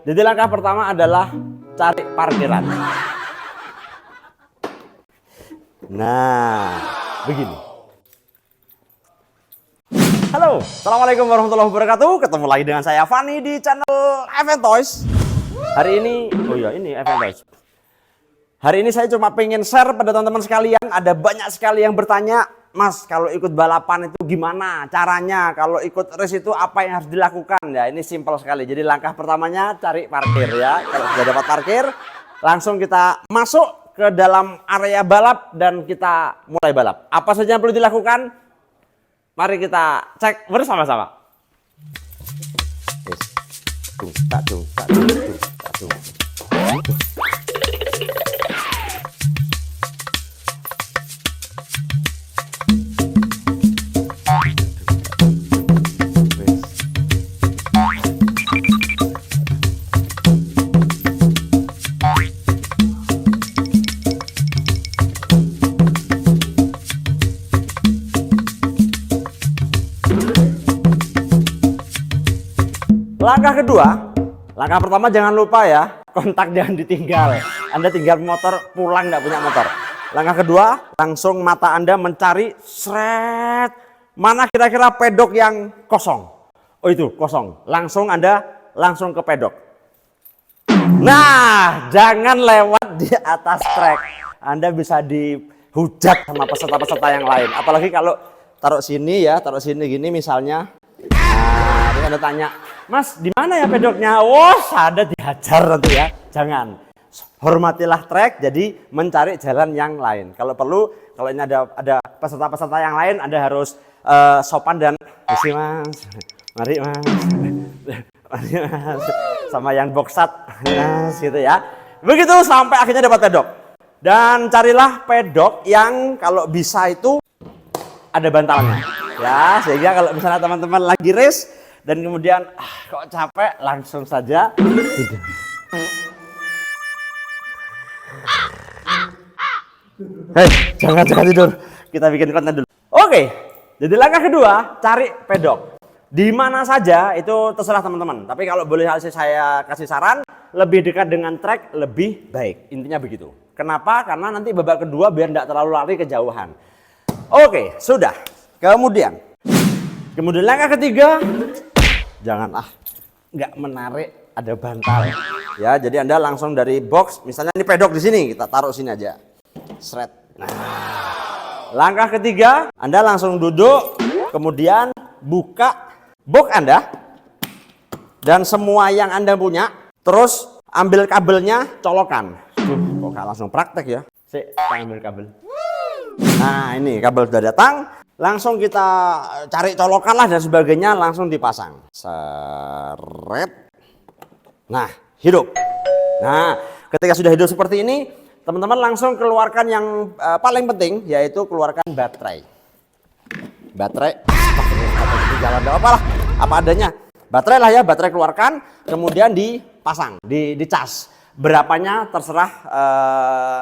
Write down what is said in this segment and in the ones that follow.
Jadi langkah pertama adalah cari parkiran. Nah, begini. Halo, assalamualaikum warahmatullahi wabarakatuh. Ketemu lagi dengan saya Fani di channel Event Toys. Hari ini, ini Event Toys. Hari ini saya cuma pengen share pada teman-teman sekalian. Ada banyak sekali yang bertanya, Mas, kalau ikut balapan itu gimana caranya? Kalau ikut race itu apa yang harus dilakukan? Ya, ini simpel sekali. Jadi langkah pertamanya cari parkir ya. Kalau sudah dapat parkir, langsung kita masuk ke dalam area balap dan kita mulai balap. Apa saja yang perlu dilakukan? Mari kita cek bersama-sama. Langkah kedua, langkah pertama jangan lupa ya, kontak jangan ditinggal. Anda tinggal motor, pulang nggak punya motor. Langkah kedua, langsung mata Anda mencari seret. Mana kira-kira pedok yang kosong? Oh itu, kosong. Anda langsung ke pedok. Nah, jangan lewat di atas trek. Anda bisa dihujat sama peserta-peserta yang lain. Apalagi kalau taruh sini ya, taruh sini gini misalnya. Nah, terus Anda tanya, Mas, di mana ya pedoknya? Oh, Anda dihajar nanti ya. Jangan. Hormatilah trek, jadi mencari jalan yang lain. Kalau perlu, kalau ini ada peserta-peserta yang lain, Anda harus sopan dan mari Mas, mari Mas, mari Mas, sama yang boxat, Mas, gitu ya. Begitu sampai akhirnya dapat pedok. Dan carilah pedok yang kalau bisa itu ada bantalnya. Ya, sehingga kalau misalnya teman-teman lagi race dan kemudian kok capek, langsung saja tidur. Hei, jangan tidur. Kita bikin konten dulu. Oke, jadi langkah kedua, cari pedok. Di mana saja itu terserah teman-teman. Tapi kalau boleh saya kasih saran, lebih dekat dengan trek lebih baik. Intinya begitu. Kenapa? Karena nanti babak kedua biar tidak terlalu lari kejauhan. Oke, sudah. Kemudian langkah ketiga, jangan nggak menarik, ada bantal ya. Jadi Anda langsung dari box, misalnya ini pedok di sini, kita taruh sini aja, seret. Nah, langkah ketiga, Anda langsung duduk, kemudian buka box Anda dan semua yang Anda punya, terus ambil kabelnya, colokan. Kok nggak langsung praktek ya? Ambil kabel. Nah, ini kabel sudah datang. Langsung kita cari colokan lah dan sebagainya, langsung dipasang. Seret. Nah, hidup. Nah, ketika sudah hidup seperti ini, teman-teman langsung keluarkan yang paling penting, yaitu keluarkan baterai. Baterai, jalan apalah, apa adanya. Baterai lah ya, baterai keluarkan, kemudian dipasang, dicas. Berapanya terserah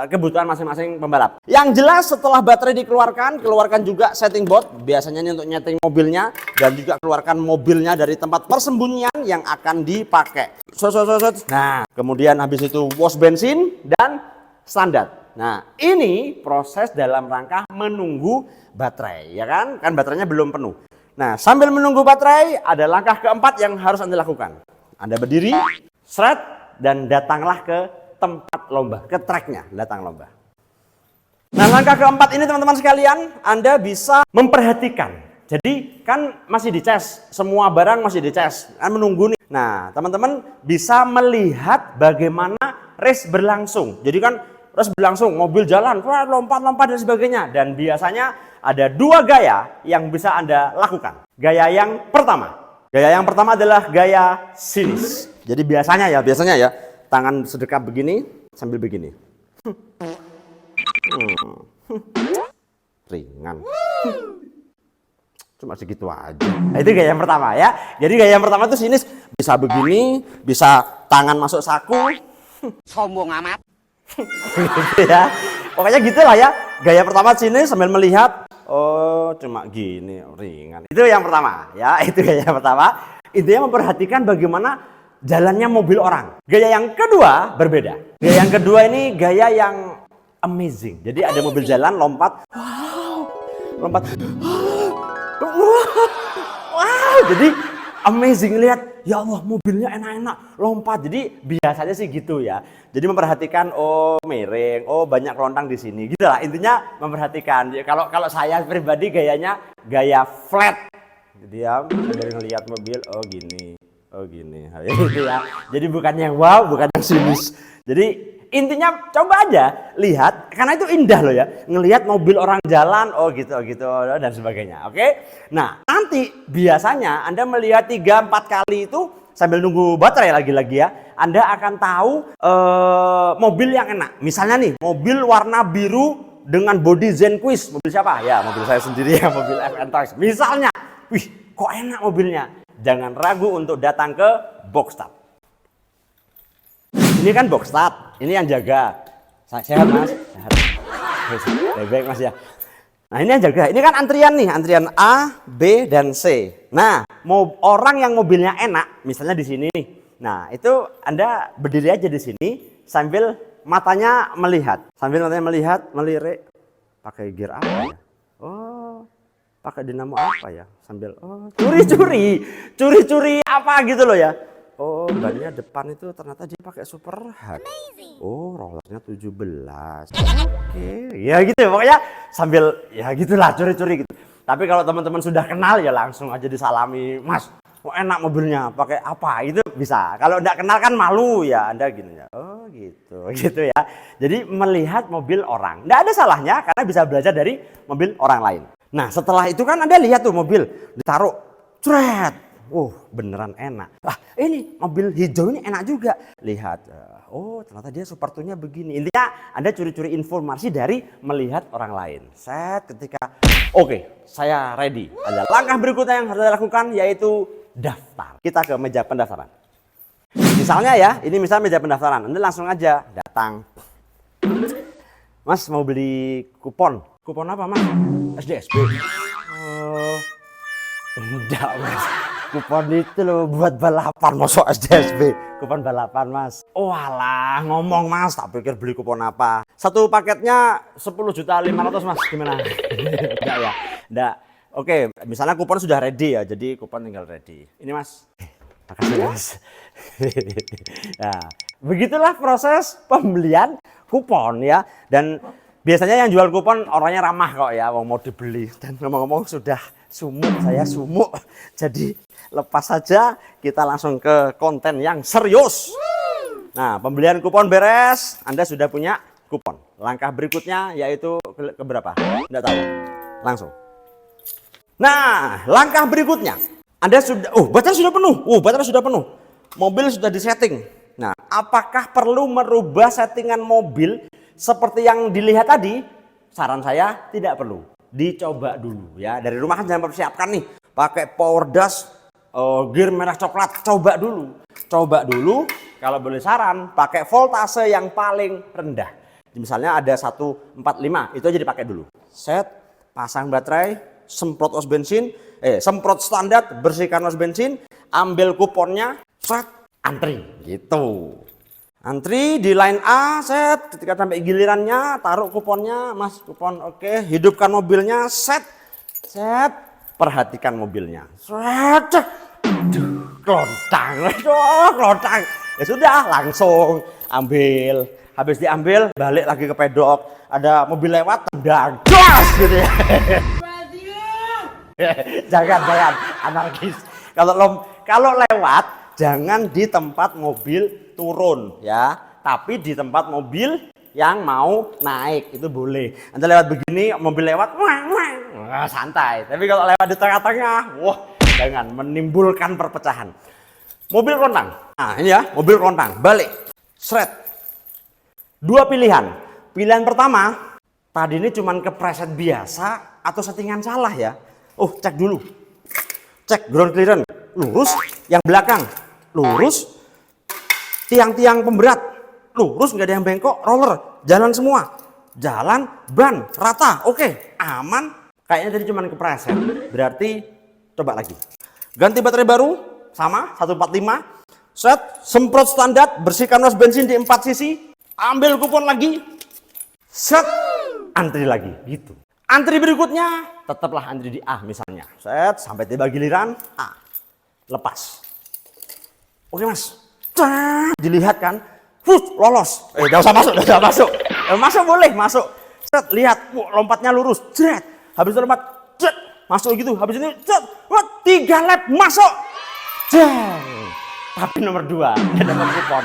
kebutuhan masing-masing pembalap. Yang jelas setelah baterai dikeluarkan, keluarkan juga setting board. Biasanya ini untuk nyeting mobilnya, dan juga keluarkan mobilnya dari tempat persembunyian yang akan dipakai. Nah, kemudian habis itu wash bensin dan standar. Nah, ini proses dalam rangka menunggu baterai, ya kan? Kan baterainya belum penuh. Nah, sambil menunggu baterai, ada langkah keempat yang harus Anda lakukan. Anda berdiri, seret, dan datanglah ke tempat lomba, ke treknya, datang lomba. Nah, langkah keempat ini teman-teman sekalian, Anda bisa memperhatikan. Jadi kan masih dicas, semua barang masih dicas, kan menunggu nih. Nah, teman-teman bisa melihat bagaimana race berlangsung. Jadi kan race berlangsung, mobil jalan, wah, lompat-lompat dan sebagainya. Dan biasanya ada dua gaya yang bisa Anda lakukan. Gaya yang pertama adalah gaya sinis. Jadi biasanya ya, tangan sedekap begini sambil begini. Ringan. Cuma segitu aja. Nah, itu gaya yang pertama ya. Jadi gaya yang pertama itu sinis, bisa begini, bisa tangan masuk saku. Sombong amat. Ya. Pokoknya gitulah ya. Gaya pertama sinis sambil melihat, oh cuma gini, ringan. Itu yang pertama ya, itu gaya yang pertama. Intinya memperhatikan bagaimana jalannya mobil orang. Gaya yang kedua berbeda. Gaya yang kedua ini gaya yang amazing. Jadi ada mobil jalan lompat, wow, lompat, wow, jadi amazing, lihat, ya Allah mobilnya enak-enak lompat. Jadi biasanya sih gitu ya. Jadi memperhatikan, oh miring, oh banyak kelontang di sini. Gitu lah, intinya memperhatikan. Kalau saya pribadi gayanya gaya flat. Diam, dari ngelihat mobil, oh gini, gitu ya. Jadi bukan yang wow, bukan yang sinis. Jadi intinya coba aja lihat, karena itu indah loh ya, ngelihat mobil orang jalan, oh gitu dan sebagainya. Oke, nah nanti biasanya Anda melihat 3-4 kali itu sambil nunggu baterai lagi-lagi ya, Anda akan tahu mobil yang enak. Misalnya nih, mobil warna biru dengan body Zen Quiz. Mobil siapa? Ya mobil saya sendiri ya, mobil FN Toys. Misalnya, wih kok enak mobilnya. Jangan ragu untuk datang ke Boxstart. Ini kan Boxstart, ini yang jaga. Sehat mas? Sehat. Baik mas ya. Nah ini yang jaga, ini kan antrian nih, antrian A, B, dan C. Nah, orang yang mobilnya enak, misalnya di sini nih. Nah itu Anda berdiri aja di sini sambil matanya melihat. Melirik. Pakai gear apa ya? Oh, pakai dinamo apa ya? Sambil, oh curi-curi apa gitu loh ya. Oh, bannya depan itu ternyata dia pakai super hard. Oh, rollernya 17. Oke, ya gitu ya, pokoknya sambil ya gitulah curi-curi gitu. Tapi kalau teman-teman sudah kenal ya langsung aja disalami, Mas. Kok enak mobilnya, pakai apa? Itu bisa. Kalau enggak kenal kan malu ya, Anda gini ya. Oh, gitu ya. Jadi melihat mobil orang, enggak ada salahnya karena bisa belajar dari mobil orang lain. Nah, setelah itu kan Anda lihat tuh mobil ditaruh, cret. Beneran enak. Ini mobil hijau ini enak juga. Lihat, oh ternyata dia super tune-nya begini. Intinya Anda curi-curi informasi dari melihat orang lain. Set ketika, oke, saya ready. Ada langkah berikutnya yang harus dilakukan yaitu daftar. Kita ke meja pendaftaran. Misalnya ya, ini misalnya meja pendaftaran. Anda langsung aja datang. Mas mau beli kupon. Kupon apa mas? SDSB. Oh, enggak mas. Kupon itu loh buat balapan, masuk SDSB. Kupon balapan mas. Oh alah, ngomong mas, tak pikir beli kupon apa. Satu paketnya 10.500.000 mas, gimana? Enggak ya? Enggak. Oke, misalnya kupon sudah ready ya, jadi kupon tinggal ready. Ini mas. Makasih mas. Nah, begitulah proses pembelian kupon ya. Dan biasanya yang jual kupon orangnya ramah kok ya, mau dibeli. Dan ngomong-ngomong sudah saya sumuk. Jadi lepas saja kita langsung ke konten yang serius. Nah, pembelian kupon beres, Anda sudah punya kupon. Langkah berikutnya yaitu ke berapa? Enggak tahu. Langsung. Nah, langkah berikutnya. Anda sudah, baterai sudah penuh. Mobil sudah disetting. Nah, apakah perlu merubah settingan mobil seperti yang dilihat tadi? Saran saya tidak perlu. Dicoba dulu ya. Dari rumah kan jangan persiapkan nih. Pakai power dash, gear merah coklat. Coba dulu. Kalau boleh saran, pakai voltase yang paling rendah. Misalnya ada 145, itu aja dipakai dulu. Set, pasang baterai, semprot os bensin, semprot standar, bersihkan os bensin, ambil kuponnya, set, antri gitu. Antri di line A, set, ketika sampai gilirannya taruh kuponnya, mas kupon oke, hidupkan mobilnya, set, perhatikan mobilnya, set, kelontang, ya sudah langsung ambil, habis diambil balik lagi ke pedok, ada mobil lewat tendang, gas gitu ya. Jangan anarkis. Kalau lewat jangan di tempat mobil turun ya, tapi di tempat mobil yang mau naik itu boleh. Anda lewat begini, mobil lewat, santai. Tapi kalau lewat di tengah-tengah, jangan menimbulkan perpecahan. Mobil kerontang. Nah ini ya, mobil kerontang. Balik, seret. Dua pilihan. Pilihan pertama, tadi ini cuman kepreset biasa atau settingan salah ya. Cek dulu. Cek ground clearance, lurus. Yang belakang, lurus. Tiang-tiang pemberat, lurus, nggak ada yang bengkok. Roller, jalan semua. Jalan, ban, rata, oke, aman. Kayaknya tadi cuma kepreset. Berarti coba lagi. Ganti baterai baru, sama 145. Set, semprot standar, bersihkan was bensin di 4 sisi, ambil kupon lagi, set, antri lagi, gitu. Antri berikutnya, tetaplah antri di A misalnya. Set, sampai tiba giliran A, lepas. Oke mas, dilihat kan, lolos. Udah usah masuk, udah usah masuk. Masuk boleh, masuk. Set, lihat, lompatnya lurus, jret. Habis itu lompat, jret, masuk gitu. Habis ini, jret, 3 lap masuk. Jeng. Tapi nomor 2, dia dapat kupon.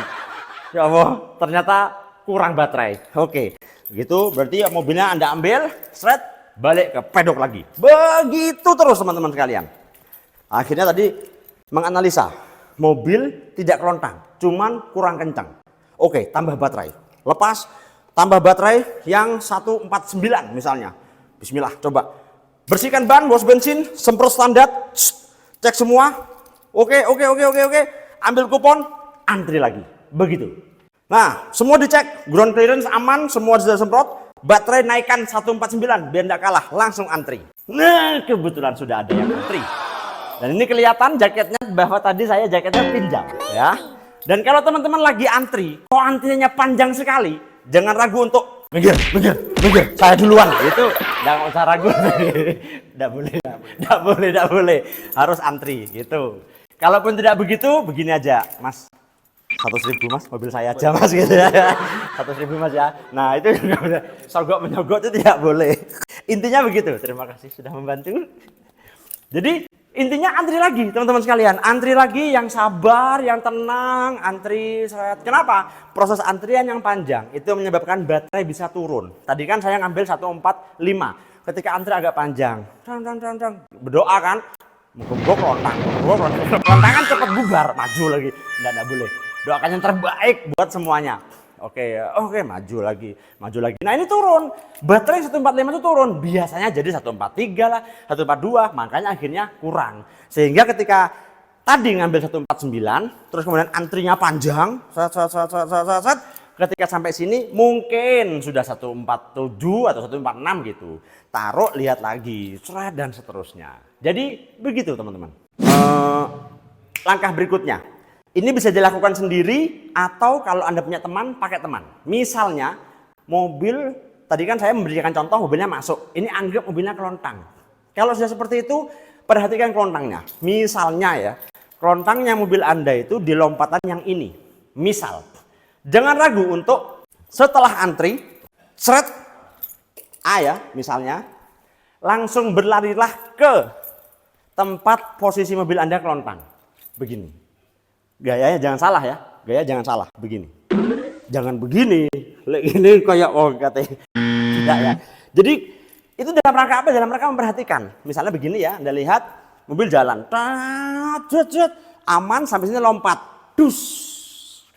Ya Allah, ternyata kurang baterai. Oke, begitu berarti mobilnya Anda ambil, seret, balik ke pedok lagi. Begitu terus teman-teman sekalian. Akhirnya tadi menganalisa, mobil tidak kelontang, cuman kurang kencang. Oke, tambah baterai. Lepas, tambah baterai yang 149 misalnya. Bismillah, coba. Bersihkan ban, was bensin, semprot standar, cek semua. Oke. Ambil kupon, antri lagi. Begitu. Nah, semua dicek, ground clearance aman, semua sudah semprot, baterai naikkan 149 biar tidak kalah, langsung antri. Nah, kebetulan sudah ada yang antri. Dan ini kelihatan jaketnya bahwa tadi saya jaketnya pinjam, ya. Dan kalau teman-teman lagi antri, kok antrinya panjang sekali, jangan ragu untuk minggir, saya duluan. Itu jangan usah ragu. Tidak boleh. Harus antri, gitu. Kalaupun tidak begitu, begini aja, Mas. 100.000 mas, mobil saya aja mas gitu ya. 100.000 mas ya. Nah itu juga udah sogok menyogok itu tidak boleh. Intinya begitu. Terima kasih sudah membantu. Jadi intinya antri lagi teman-teman sekalian. Antri lagi yang sabar, yang tenang, antri. Kenapa? Proses antrian yang panjang itu menyebabkan baterai bisa turun. Tadi kan saya ngambil 145. Ketika antri agak panjang, berdoa kan. Kelontangan cepat bubar, maju lagi. Tidak boleh. Doakan yang terbaik buat semuanya. Oke, maju lagi. Nah ini turun. Baterai 145 itu turun. Biasanya jadi 143 lah, 142. Makanya akhirnya kurang. Sehingga ketika tadi ngambil 149, terus kemudian antrinya panjang. Ketika sampai sini mungkin sudah 147 atau 146 gitu. Taruh, lihat lagi, dan seterusnya. Jadi begitu teman-teman. Langkah berikutnya. Ini bisa dilakukan sendiri atau kalau Anda punya teman, pakai teman. Misalnya mobil, tadi kan saya memberikan contoh mobilnya masuk. Ini anggap mobilnya kelontang. Kalau sudah seperti itu, perhatikan kelontangnya. Misalnya ya, kelontangnya mobil Anda itu di lompatan yang ini. Misal, jangan ragu untuk setelah antri, seret, A ya misalnya, langsung berlarilah ke tempat posisi mobil Anda kelontang. Begini. Gayanya jangan salah ya. Gaya jangan salah. Begini. Jangan begini. Ini kayak katanya. Tidak ya. Jadi itu dalam rangka apa? Dalam rangka memperhatikan. Misalnya begini ya. Anda lihat mobil jalan. Aman sampai sini lompat. Dus.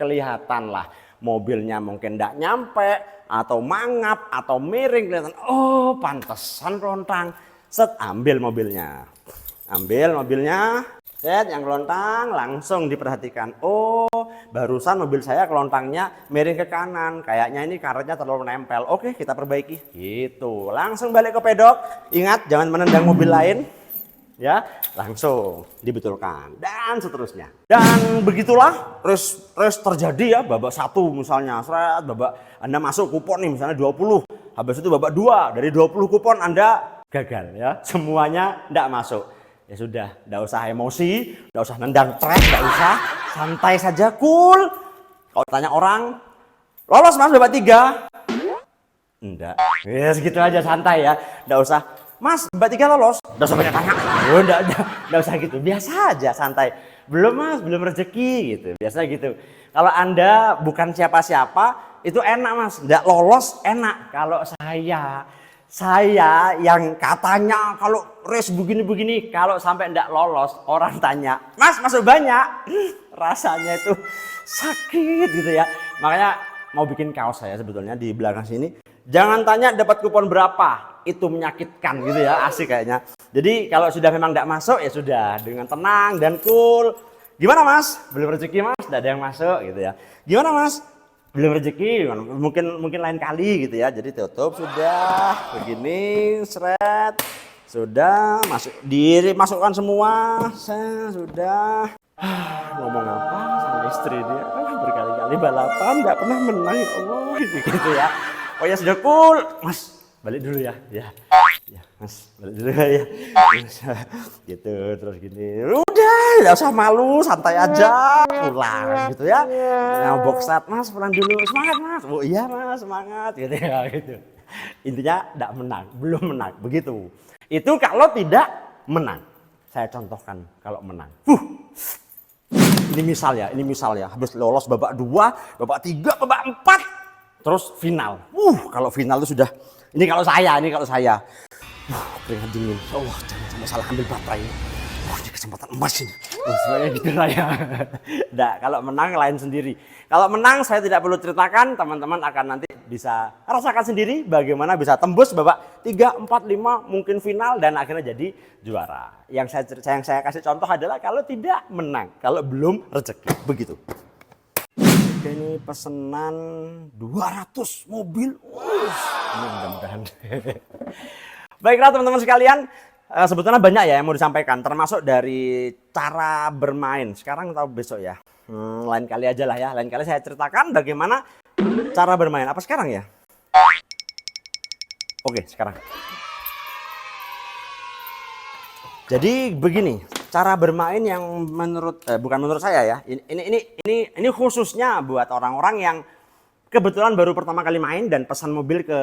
Kelihatan lah. Mobilnya mungkin tidak nyampe. Atau mangap. Atau miring. Kelihatan. Oh pantesan kelontang. Set ambil mobilnya. Set yang kelontang langsung diperhatikan. Oh, barusan mobil saya kelontangnya miring ke kanan. Kayaknya ini karetnya terlalu nempel. Oke, kita perbaiki. Gitu. Langsung balik ke pedok. Ingat, jangan menendang mobil lain. Ya, langsung dibetulkan dan seterusnya. Dan begitulah race terjadi ya. Babak 1 misalnya, babak Anda masuk kupon nih misalnya 20. Habis itu babak 2, dari 20 kupon Anda gagal ya. Semuanya enggak masuk. Ya sudah, tidak usah emosi, tidak usah nendang trek, tidak usah, santai saja, cool. Kalau tanya orang, lolos mas babak 3? Enggak, ya segitu aja santai ya, tidak usah. Mas babak 3 lolos? Tidak usah banyak tanya, tidak usah gitu, biasa aja santai. Belum mas, belum rezeki gitu, biasa gitu. Kalau Anda bukan siapa-siapa, itu enak mas, tidak lolos enak. Kalau saya yang katanya kalau race begini-begini, kalau sampai enggak lolos, orang tanya, mas masuk banyak, rasanya itu sakit gitu ya. Makanya mau bikin kaos saya sebetulnya di belakang sini, jangan tanya dapat kupon berapa, itu menyakitkan gitu ya, asik kayaknya. Jadi kalau sudah memang enggak masuk ya sudah, dengan tenang dan cool. Gimana mas? Belum rezeki mas, enggak ada yang masuk gitu ya. Gimana mas? Belum rezeki, mungkin lain kali gitu ya. Jadi tutup sudah begini, sudah masukkan semua, sudah Ngomong apa sama istri dia, berkali-kali balapan nggak pernah menang, ya Allah, gitu ya. Oh ya sudah cool, Mas, balik dulu ya, ya Mas, balik dulu ya, gitu terus gini. Udah, nggak usah malu, santai aja, pulang gitu ya. Nah, box start, Mas pulang dulu, semangat Mas. Oh iya Mas, semangat gitu ya, gitu. Intinya nggak menang, belum menang, begitu. Itu kalau tidak menang. Saya contohkan kalau menang. Ini misal ya, habis lolos babak 2, babak 3, babak 4, terus final. Kalau final itu sudah, ini kalau saya. Keringat dingin. Allah, jangan sampai salah ambil baterai ini. Ini kesempatan emas ini. Sebenarnya gitu lah ya. Nah, kalau menang lain sendiri. Kalau menang saya tidak perlu ceritakan, teman-teman akan nanti bisa rasakan sendiri bagaimana bisa tembus babak 3, 4, 5, mungkin final dan akhirnya jadi juara. Yang saya kasih contoh adalah kalau tidak menang, kalau belum rezeki, begitu. Ini pesanan 200 mobil. Ini mudah-mudahan. Baiklah teman-teman sekalian, sebetulnya banyak ya yang mau disampaikan, termasuk dari cara bermain. Sekarang atau besok ya? Lain kali aja lah ya. Lain kali saya ceritakan bagaimana cara bermain. Apa sekarang ya? Oke, sekarang. Jadi begini, cara bermain yang bukan menurut saya ya. Ini khususnya buat orang-orang yang kebetulan baru pertama kali main dan pesan mobil ke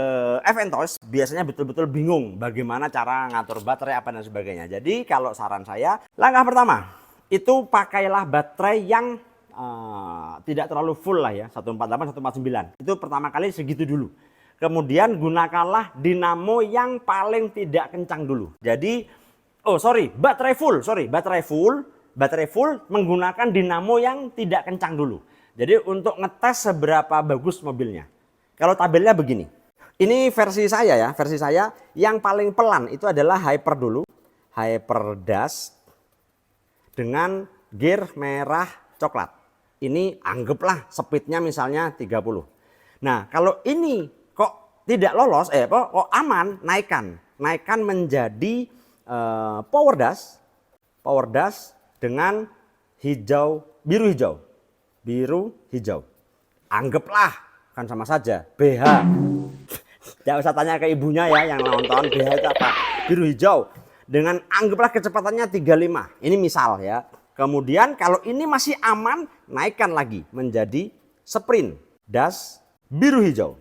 Aventos, biasanya betul-betul bingung bagaimana cara ngatur baterai apa dan sebagainya. Jadi kalau saran saya, langkah pertama itu pakailah baterai yang tidak terlalu full lah ya, 148, 149. Itu pertama kali segitu dulu. Kemudian gunakanlah dinamo yang paling tidak kencang dulu. Jadi, baterai full menggunakan dinamo yang tidak kencang dulu. Jadi untuk ngetes seberapa bagus mobilnya. Kalau tabelnya begini. Ini versi saya ya, yang paling pelan itu adalah hyper dulu. Hyper dash dengan gear merah coklat. Ini anggaplah speednya misalnya 30. Nah kalau ini kok tidak lolos, kok aman, naikkan menjadi power dash dengan biru hijau. Anggaplah kan sama saja BH. Tidak usah tanya ke ibunya ya yang nonton, BH itu apa? Biru hijau dengan anggaplah kecepatannya 35. Ini misal ya. Kemudian kalau ini masih aman, naikkan lagi menjadi sprint dash biru hijau.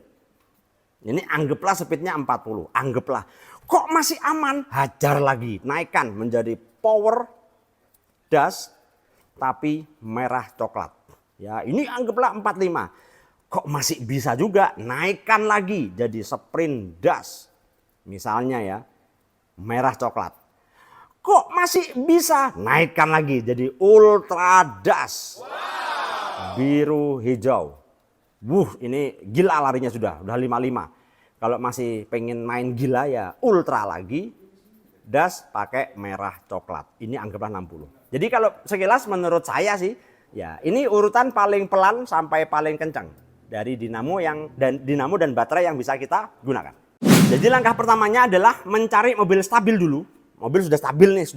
Ini anggaplah speednya 40. Anggaplah. Kok masih aman? Hajar lagi, naikkan menjadi power dash tapi merah coklat. Ya, ini anggaplah 45. Kok masih bisa juga, naikkan lagi jadi sprint dash. Misalnya ya, merah coklat. Kok masih bisa, naikkan lagi jadi ultra dash. Biru hijau. Ini gila larinya sudah 55. Kalau masih pengen main gila ya ultra lagi. Dash pakai merah coklat. Ini anggaplah 60. Jadi kalau sekilas menurut saya sih, ya, ini urutan paling pelan sampai paling kencang dari dinamo dan baterai yang bisa kita gunakan. Jadi langkah pertamanya adalah mencari mobil stabil dulu. Mobil sudah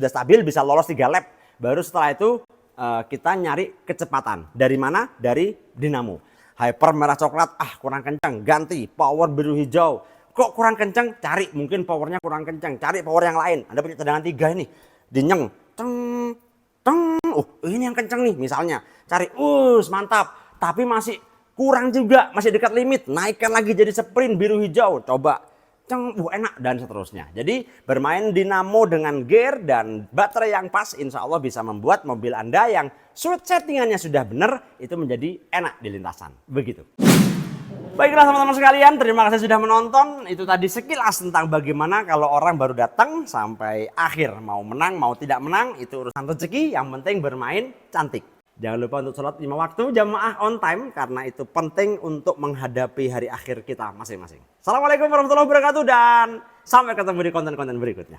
stabil bisa lolos 3 lap. Baru setelah itu kita nyari kecepatan. Dari mana? Dari dinamo. Hyper merah coklat, kurang kencang, ganti power biru hijau. Kok kurang kencang? Cari, mungkin powernya kurang kencang. Cari power yang lain. Anda punya cadangan 3 ini, dinyeng, ini yang kencang nih misalnya. Cari, mantap. Tapi masih kurang juga, masih dekat limit. Naikkan lagi jadi sprint biru hijau. Coba, enak dan seterusnya. Jadi bermain dinamo dengan gear dan baterai yang pas, insya Allah bisa membuat mobil Anda yang settingannya sudah benar itu menjadi enak di lintasan. Begitu. Baiklah teman-teman sekalian, terima kasih sudah menonton. Itu tadi sekilas tentang bagaimana kalau orang baru datang sampai akhir. Mau menang, mau tidak menang, itu urusan rezeki. Yang penting bermain cantik. Jangan lupa untuk sholat 5 waktu, jamaah on time. Karena itu penting untuk menghadapi hari akhir kita masing-masing. Assalamualaikum warahmatullahi wabarakatuh dan sampai ketemu di konten-konten berikutnya.